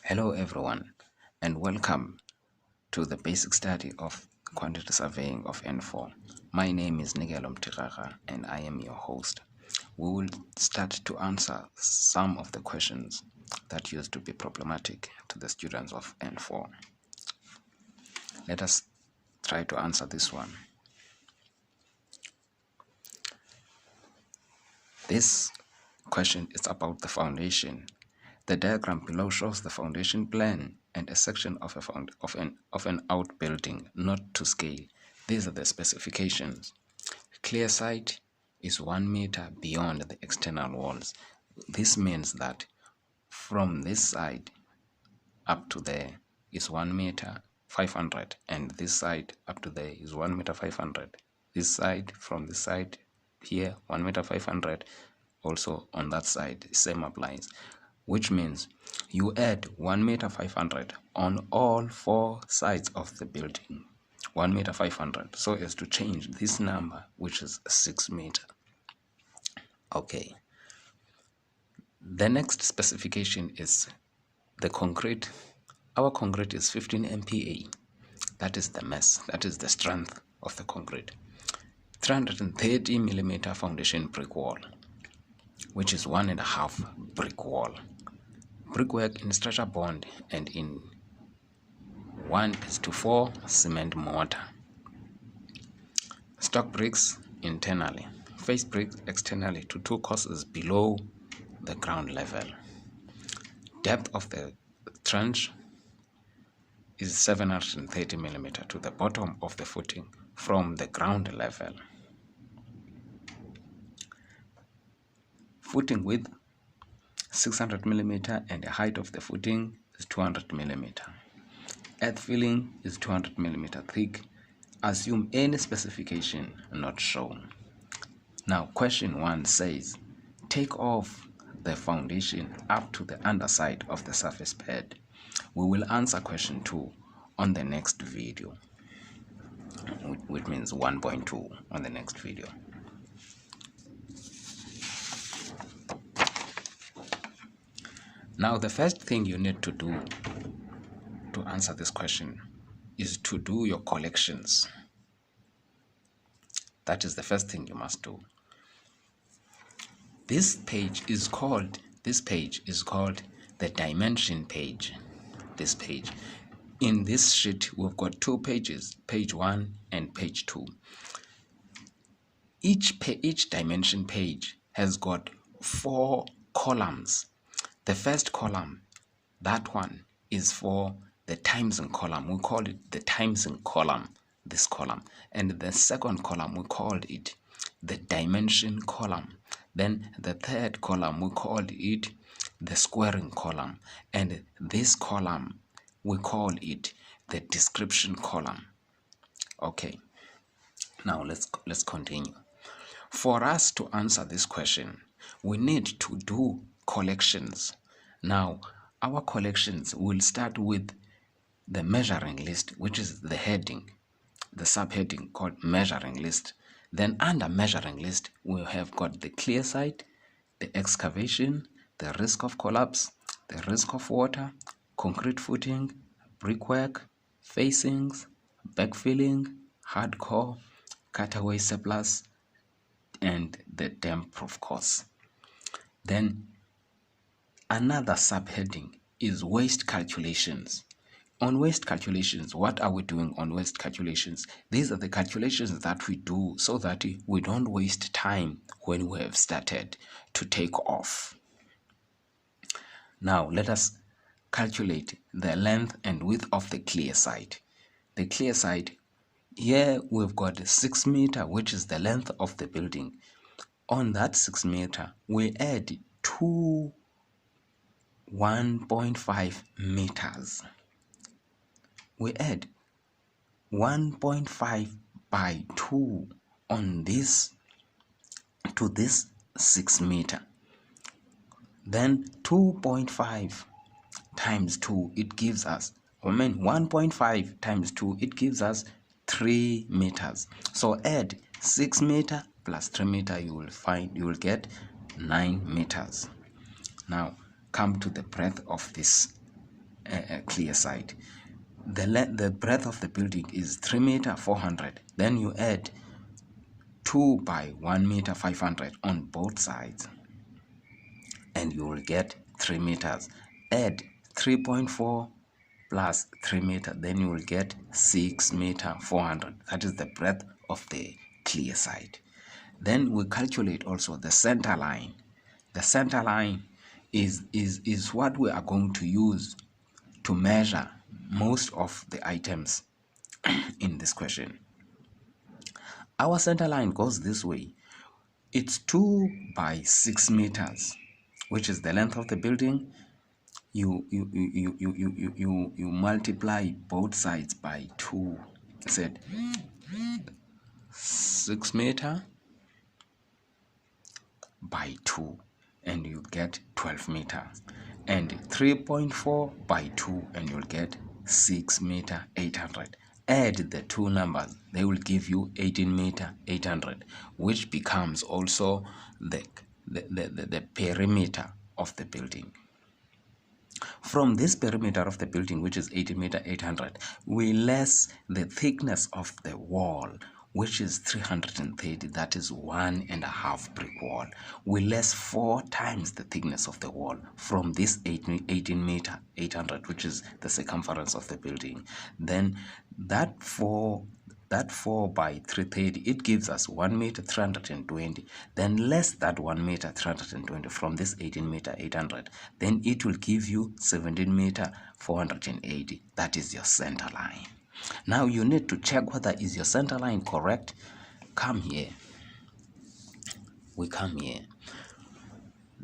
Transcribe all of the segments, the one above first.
Hello everyone and welcome to the basic study of quantity surveying of N4. My name is Nigelo Mtirara and I am your host. We will start to answer some of the questions that used to be problematic to the students of N4. Let us try to answer this one. This question is about the foundation. The diagram below shows the foundation plan and a section of an outbuilding not to scale. These are the specifications. Clear site is 1 meter beyond the external walls. This means that from this side up to there is 1 meter 500, and this side up to there is 1 meter 500. This side, from this side here, 1 meter 500. Also on that side, same applies, which means you add 1 meter 500 on all four sides of the building, 1 meter 500, so as to change this number, which is 6 meter. Okay, the next specification is the concrete. Our concrete is 15 MPa. That is the mass, that is the strength of the concrete. 330 millimeter foundation brick wall, which is 1.5 brick wall. Brickwork in structure bond and in 1:4 cement mortar. Stock bricks internally, face bricks externally to 2 courses below the ground level. Depth of the trench is 730 millimeter to the bottom of the footing from the ground level. Footing width 600 millimeter and the height of the footing is 200 millimeter. Earth filling is 200 millimeter thick. Assume any specification not shown. Now question 1 says, take off the foundation up to the underside of the surface bed. We will answer question 2 on the next video, which means 1.2 on the next video. Now the first thing you need to do to answer this question is to do your collections. That is the first thing you must do. This page is called the dimension page. This page. In this sheet we've got 2 pages, page 1 and page 2. Each dimension page has got 4 columns. The first column, that one is for the timesing column. We call it the timesing column, this column. And the second column, we called it the dimension column. Then the third column, we called it the squaring column. And this column, we call it the description column. Okay, now let's continue. For us to answer this question, we need to do collections. Now, our collections will start with the measuring list, which is the heading, the subheading called measuring list. Then under measuring list, we have got the clear site, the excavation, the risk of collapse, the risk of water, concrete footing, brickwork, facings, backfilling, hardcore, cutaway surplus, and the damp-proof course. Then another subheading is waste calculations. On waste calculations, what are we doing on waste calculations? These are the calculations that we do so that we don't waste time when we have started to take off. Now let us calculate the length and width of the clear site. The clear site, here we've got 6 meter, which is the length of the building. On that 6 meter, we add 2 1.5 meters. We add 1.5 by 2 on this to this 6 meter. Then 2.5 times 2, it gives us, 1.5 times 2, it gives us 3 meters. So add 6 meter plus 3 meter, you will get 9 meters. Now come to the breadth of this clear side. The breadth of the building is 3 meter 400. Then you add 2 by 1 meter 500 on both sides, and you will get 3 meters. Add 3.4 plus 3 meter, then you will get 6 meter 400. That is the breadth of the clear side. Then we calculate also the center line. The center line is what we are going to use to measure most of the items in this question. Our center line goes this way. It's 2 by 6 meters, which is the length of the building. You multiply both sides by 2. I said 6 meter by 2, and you get 12 meters, and 3.4 by 2, and you'll get 6 meter 800. Add the two numbers, they will give you 18 meter 800, which becomes also the perimeter of the building. From this perimeter of the building, which is 18 meter 800, we less the thickness of the wall, which is 330. That is 1.5 brick wall. We less 4 times the thickness of the wall from this 18 meter 800, which is the circumference of the building. Then that 4 by 330, it gives us 1 meter 320. Then less that 1 meter 320 from this 18 meter 800, then it will give you 17 meter 480. That is your center line. Now you need to check whether is your center line correct. Come here. We come here.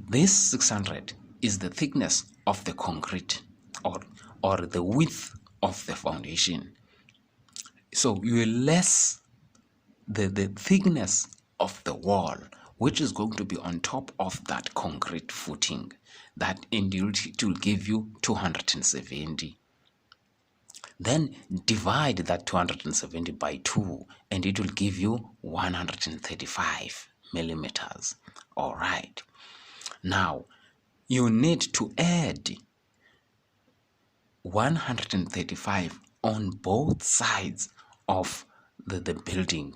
This 600 is the thickness of the concrete, or the width of the foundation. So you will less the thickness of the wall, which is going to be on top of that concrete footing. That indeed it will give you 270. Then divide that 270 by 2, and it will give you 135 millimeters. All right. Now you need to add 135 on both sides of the building,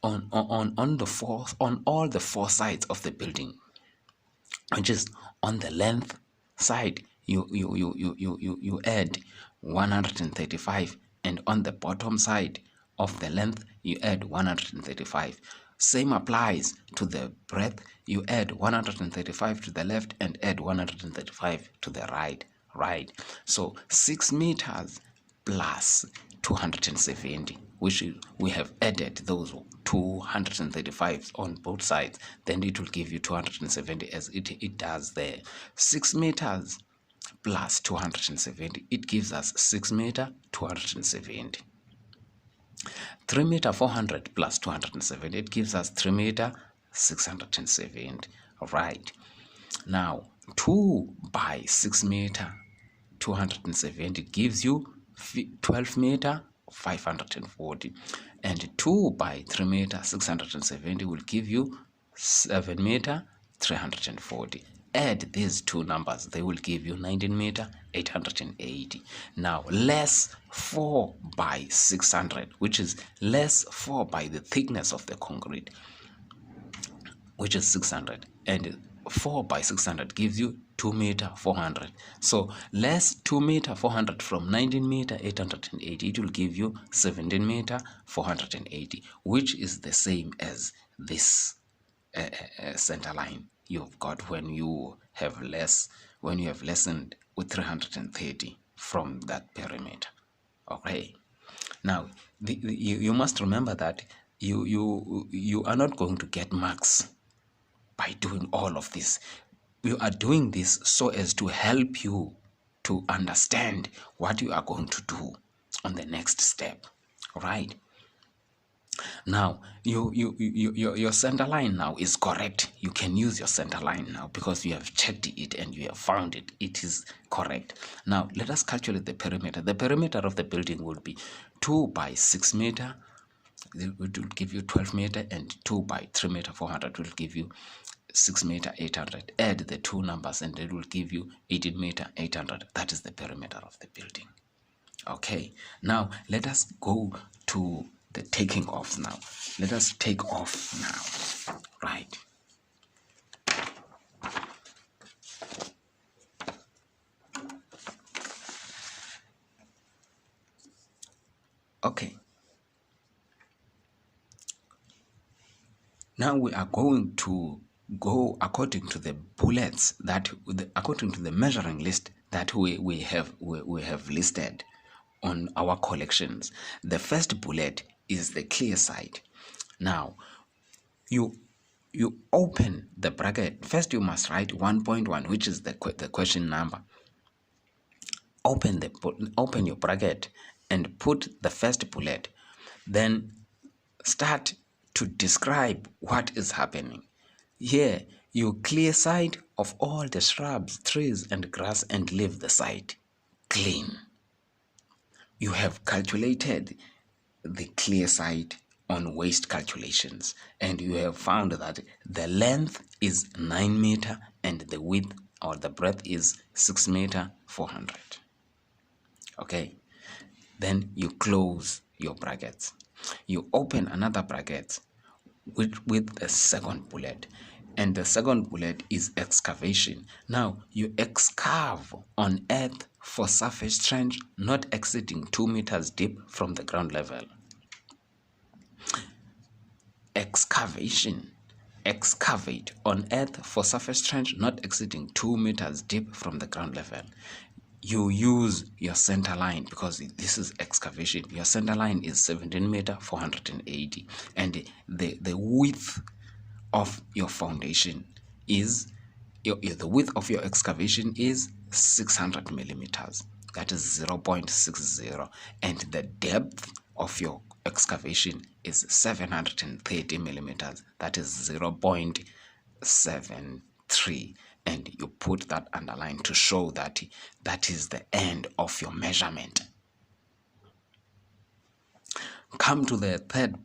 on all the 4 sides of the building, which is on the length side. You add 135, and on the bottom side of the length you add 135. Same applies to the breadth. You add 135 to the left and add 135 to the right. So 6 meters plus 270, which we have added those 235 on both sides, then it will give you 270 as it does there. 6 meters plus 270, it gives us 6 meter 270. 3 meter 400 plus 270, it gives us 3 meter 670. Right. Now 2 by 6 meter 270 gives you 12 meter 540, and 2 by 3 meter 670 will give you 7 meter 340. Add these two numbers, they will give you 19 meter 880. Now less 4 by 600, which is less 4 by the thickness of the concrete, which is 600, and 4 by 600 gives you 2 meter 400. So less 2 meter 400 from 19 meter 880, it will give you 17 meter 480, which is the same as this center line you've got when you have lessened with 330 from that perimeter. Okay. Now you must remember that you are not going to get marks by doing all of this. We are doing this so as to help you to understand what you are going to do on the next step. Right. Now your center line now is correct. You can use your center line now because you have checked it and you have found it. It is correct. Now let us calculate the perimeter. The perimeter of the building will be 2 by 6 meter. It will give you 12 meter, and 2 by 3 meter 400 will give you 6 meter 800. Add the two numbers and it will give you 18 meter 800. That is the perimeter of the building. Okay, now let us go to the taking off now. Let us take off now. Right. Okay. Now we are going to go according to the bullets that, according to the measuring list that we have listed on our collections. The first bullet is the clear side. Now you open the bracket. First you must write 1.1, which is the question number. Open your bracket and put the first bullet. Then start to describe what is happening. Here, you clear side of all the shrubs, trees, and grass and leave the site clean. You have calculated the clear side on waste calculations, and you have found that the length is 9 meter and the width or the breadth is 6 meter 400. Okay, then you close your brackets. You open another bracket with the second bullet, and the second bullet is excavation. Now you excave on earth for surface trench not exceeding 2 meters deep from the ground level. Excavation. Excavate on earth for surface trench not exceeding 2 meters deep from the ground level. You use your center line because this is excavation. Your center line is 17 meter 480, and the width of your foundation is the width of your excavation is 600 millimeters. That is 0.60, and the depth of your excavation is 730 millimeters. That is 0.73. And you put that underline to show that that is the end of your measurement. Come to the third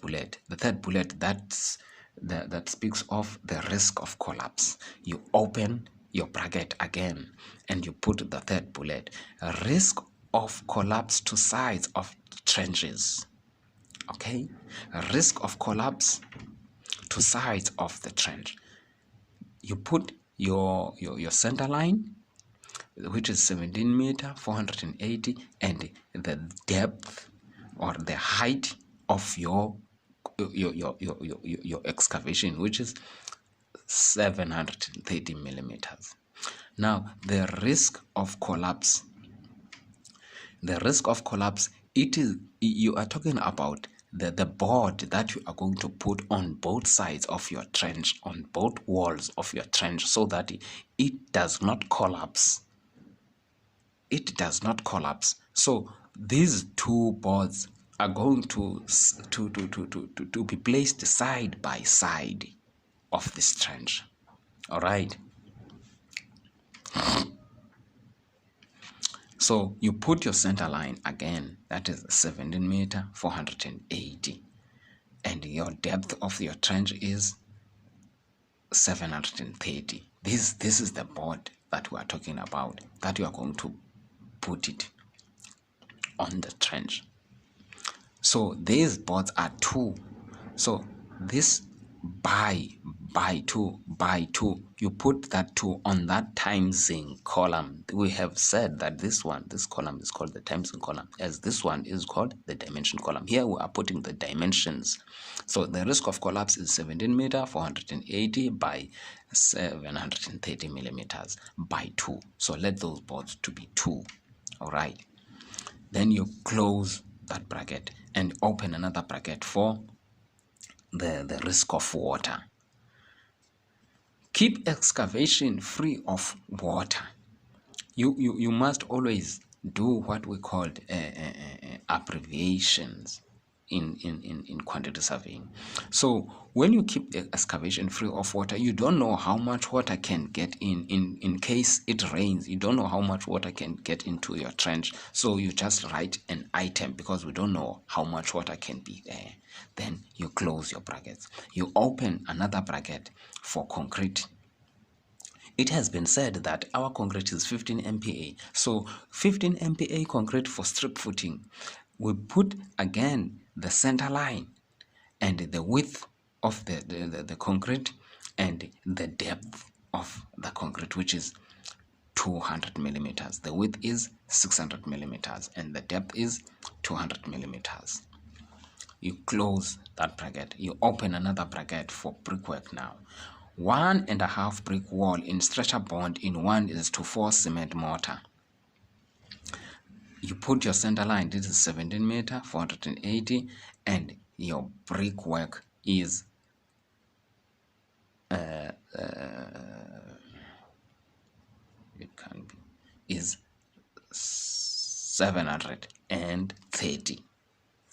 bullet. The third bullet that speaks of the risk of collapse. You open your bracket again and you put the third bullet. Risk of collapse to sides of trenches. Okay, risk of collapse to sides of the trench. You put your center line, which is 17 meter 480, and the depth or the height of your excavation, which is 730 millimeters. Now the risk of collapse. The risk of collapse, you are talking about the board that you are going to put on both sides of your trench, on both walls of your trench, so that it does not collapse. It does not collapse. So these two boards are going to be placed side by side of this trench. All right. So you put your center line again, that is 17 meter 480, and your depth of your trench is 730. This is the board that we are talking about, that you are going to put it on the trench. So these boards are 2. So this by 2, you put that 2 on that timesing column. We have said that this column is called the timesing column, as this one is called the dimension column. Here we are putting the dimensions. So the risk of collapse is 17 meter 480 by 730 millimeters by 2. So let those boards to be 2. All right, then you close that bracket and open another bracket for the risk of water. Keep excavation free of water. You must always do what we call abbreviations in quantity surveying. So when you keep the excavation free of water, you don't know how much water can get in case it rains. You don't know how much water can get into your trench. So you just write an item because we don't know how much water can be there. Then you close your brackets. You open another bracket for concrete. It has been said that our concrete is 15 MPa. So 15 MPa concrete for strip footing. We put again the center line and the width of the concrete and the depth of the concrete, which is 200 millimeters. The width is 600 millimeters and the depth is 200 millimeters. You close that bracket. You open another bracket for brickwork now. 1.5 brick wall in stretcher bond in 1:4 cement mortar. You put your center line, this is 17 meter, 480, and your brickwork is it can be is 730.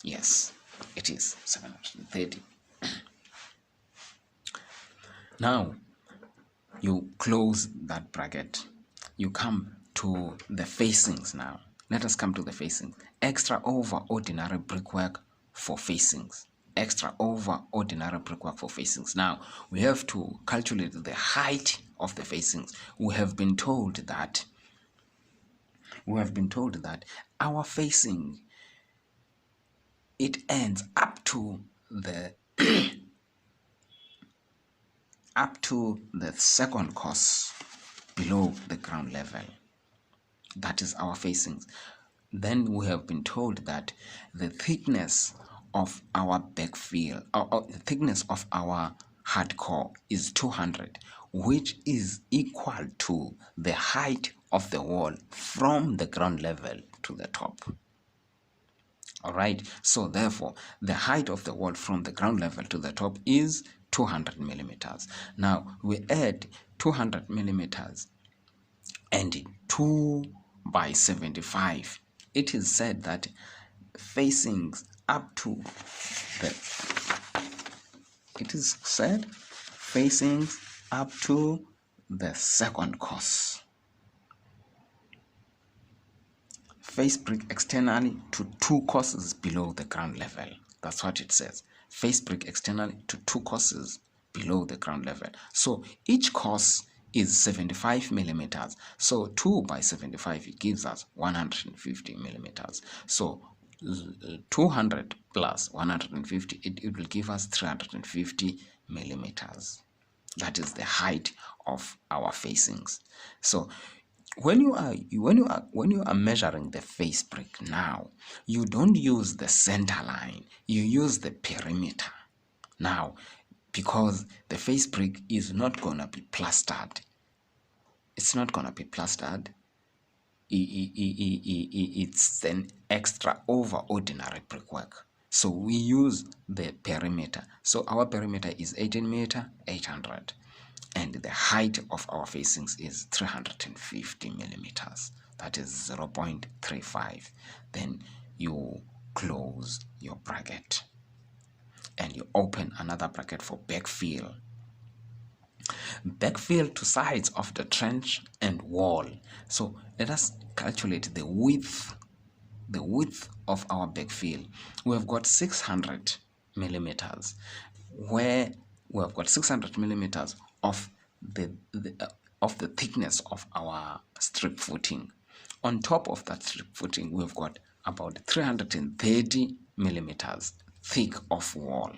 Yes, it is 730. Now you close that bracket. You come to the facings now. Let us come to the facings. Extra over ordinary brickwork for facings. Extra over ordinary brickwork for facings. Now we have to calculate the height of the facings. We have been told that our facing, it ends up to the second course below the ground level. That is our facings. Then we have been told that the thickness of our backfill, the thickness of our hardcore is 200, which is equal to the height of the wall from the ground level to the top. All right, so therefore the height of the wall from the ground level to the top is 200 millimeters. Now we add 200 millimeters and 2 by 75. It is said that facings up to the second course. Face brick externally to 2 courses below the ground level. That's what it says. Face brick externally to 2 courses below the ground level. So each course is 75 millimeters. So 2 by 75, it gives us 150 millimeters. So 200 plus 150, it will give us 350 millimeters. That is the height of our facings. So when you are measuring the face brick now, you don't use the center line, you use the perimeter. Now, because the face brick is not gonna be plastered, it's not gonna be plastered. It's an extra over ordinary brickwork. So we use the perimeter. So our perimeter is 18 meter, 800. And the height of our facings is 350 millimeters. That is 0.35. Then you close your bracket and you open another bracket for backfill. Backfill to sides of the trench and wall. So let us calculate the width of our backfill. We have got 600 millimeters, where we have got 600 millimeters of the thickness of our strip footing. On top of that strip footing, we've got about 330 millimeters thick of wall.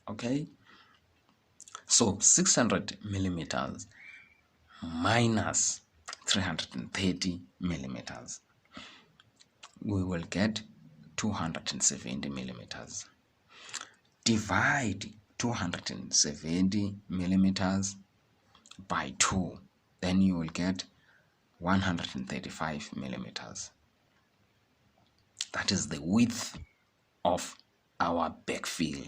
Okay, so 600 millimeters minus 330 millimeters, we will get 270 millimeters. Divide 270 millimeters by 2, then you will get 135 millimeters. That is the width of our backfill,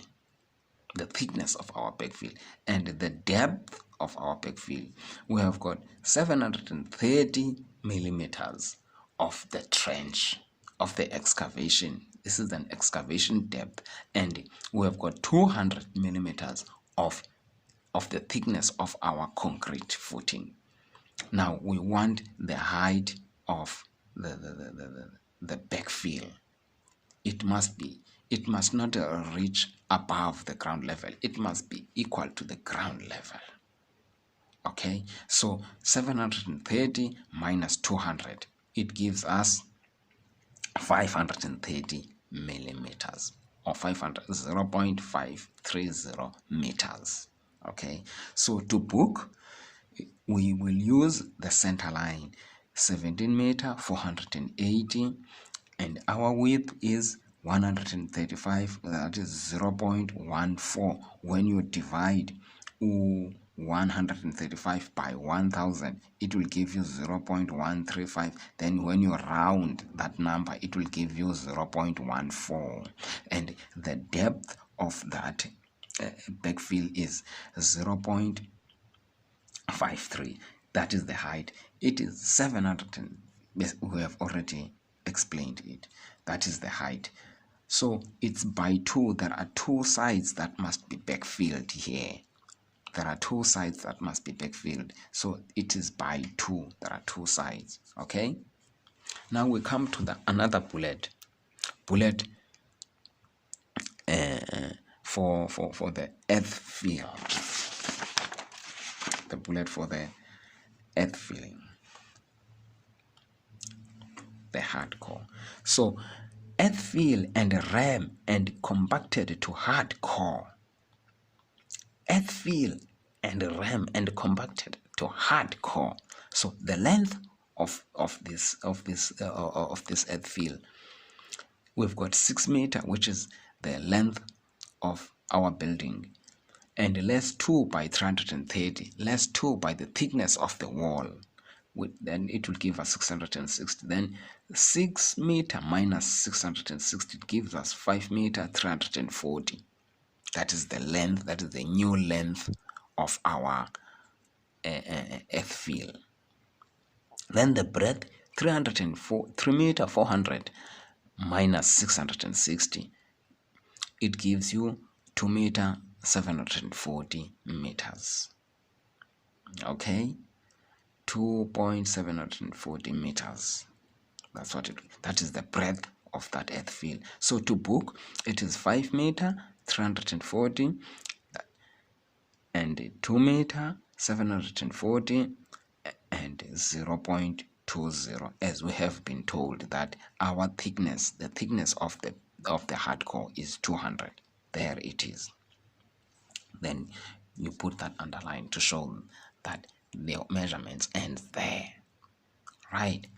the thickness of our backfill, and the depth of our backfill. We have got 730 millimeters of the trench, of the excavation This is an excavation depth, and we have got 200 millimeters of the thickness of our concrete footing. Now we want the height of the backfill. It must not reach above the ground level. It must be equal to the ground level. Okay, so 730 minus 200, it gives us 530 millimeters, or 0.530 meters. Okay, so to book, we will use the center line, 17 meter 480, and our width is 135, that is 0.14. When you divide 135 by 1000, it will give you 0.135. Then when you round that number, it will give you 0.14, and the depth of that backfill is 0.53. That is the height. It is 700, we have already explained it. That is the height. So it's by 2. There are 2 sides that must be backfilled here. There are 2 sides that must be backfilled. So it is by 2. There are 2 sides. Okay. Now we come to another bullet. For the earth fill. The bullet for the earth filling, the hardcore. So earth fill and ram and compacted to hardcore. Earth fill and ram and compacted to hardcore. So the length of this earth fill, we've got 6 meter, which is the length of our building, and less 2 by 330, less 2 by the thickness of the wall, then it will give us 660. Then 6 meter minus 660 gives us 5 meter 340. That is the length, that is the new length of our earth fill. Then the breadth, 3 meter 400 minus 660, it gives you 2 meter 740 meters. Okay, 2.740 meters. That is the breadth of that earth fill. So to book, it is 5 meter 340 and 2 meter 740 and 0.20, as we have been told that our thickness, the thickness of the hardcore is 200. There it is. Then you put that underline to show that the measurements end there. Right.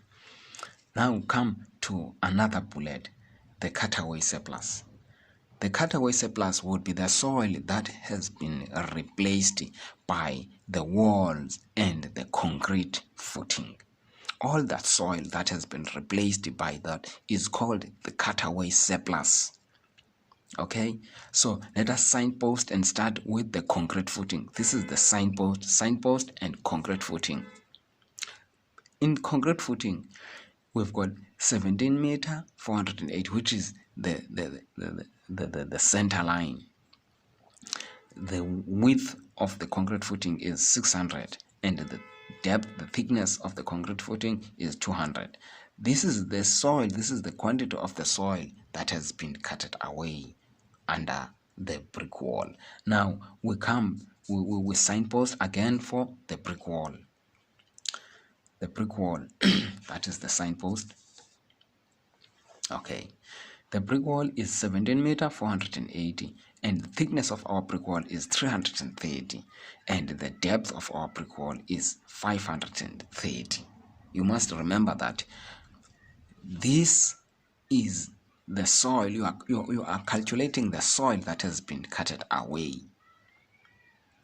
Now come to another bullet, the cutaway surplus. The cutaway surplus would be the soil that has been replaced by the walls and the concrete footing. All that soil that has been replaced by that is called the cutaway surplus. Okay, so let us signpost and start with the concrete footing. This is the signpost and concrete footing. In concrete footing, we've got 17 meter 408, which is the center line. The width of the concrete footing is 600, and the depth, the thickness of the concrete footing is 200. This is the soil, this is the quantity of the soil that has been cutted away under the brick wall. Now we signpost again for the brick wall. The brick wall, that is the signpost. Okay, the brick wall is 17 meter 480, and the thickness of our brick wall is 330, and the depth of our brick wall is 530. You must remember that this is the soil. You are calculating the soil that has been cutted away.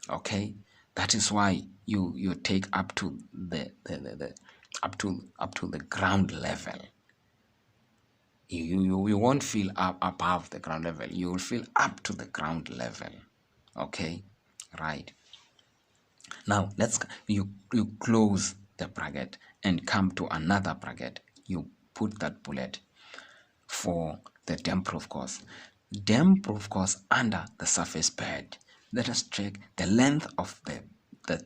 Okay, that is why you take up to the ground level. You won't feel up above the ground level. You will feel up to the ground level. Okay, right. Now you close the bracket and come to another bracket. You put that bullet for the dam-proof course. Dam-proof course under the surface bed. Let us check the length of the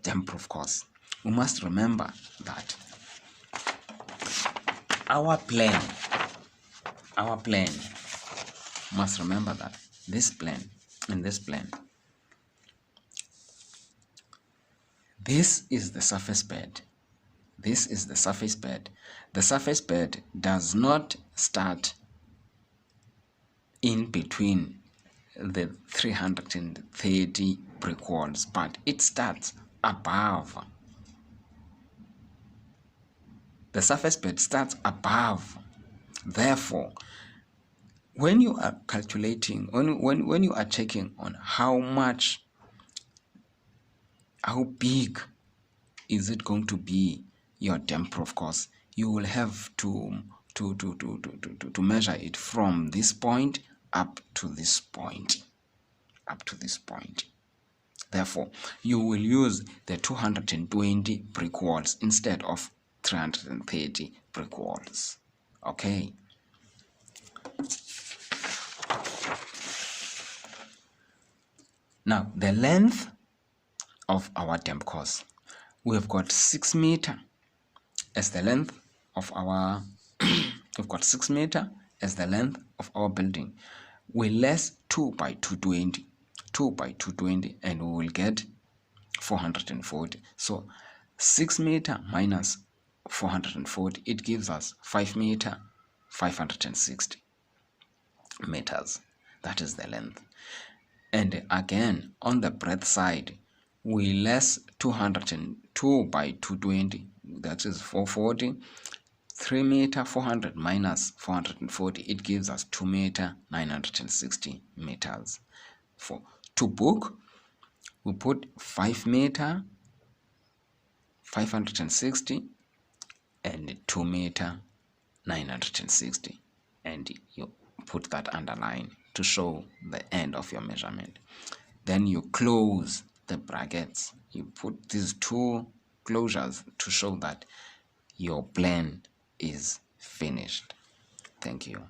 dam-proof course. We must remember that our plane, must remember that this plane, this is the surface bed. This is the surface bed. The surface bed does not start in between the 330 brick walls, but it starts above. The surface bed starts above. Therefore, when you are calculating, when you are checking on how big is it going to be your dam-proof course, you will have to measure it from this point up to this point. Therefore, you will use the 220 brick walls instead of 330 brick walls. Okay. Now, the length of our dam course. We've got 6 meter as the length of our we've got 6 meter as the length of our building. We less 2 by 220 and we will get 440. So 6 meter minus 440, it gives us 5 meter 560 meters. That is the length. And again, on the breadth side, we less 202 by 220, that is 440. 3 meter 400 minus 440, it gives us 2 meter 960 meters. To book, we put 5 meter 560 and 2 meter 960, and you put that underline to show the end of your measurement. Then you close the brackets. You put these two closures to show that your plan is finished. Thank you.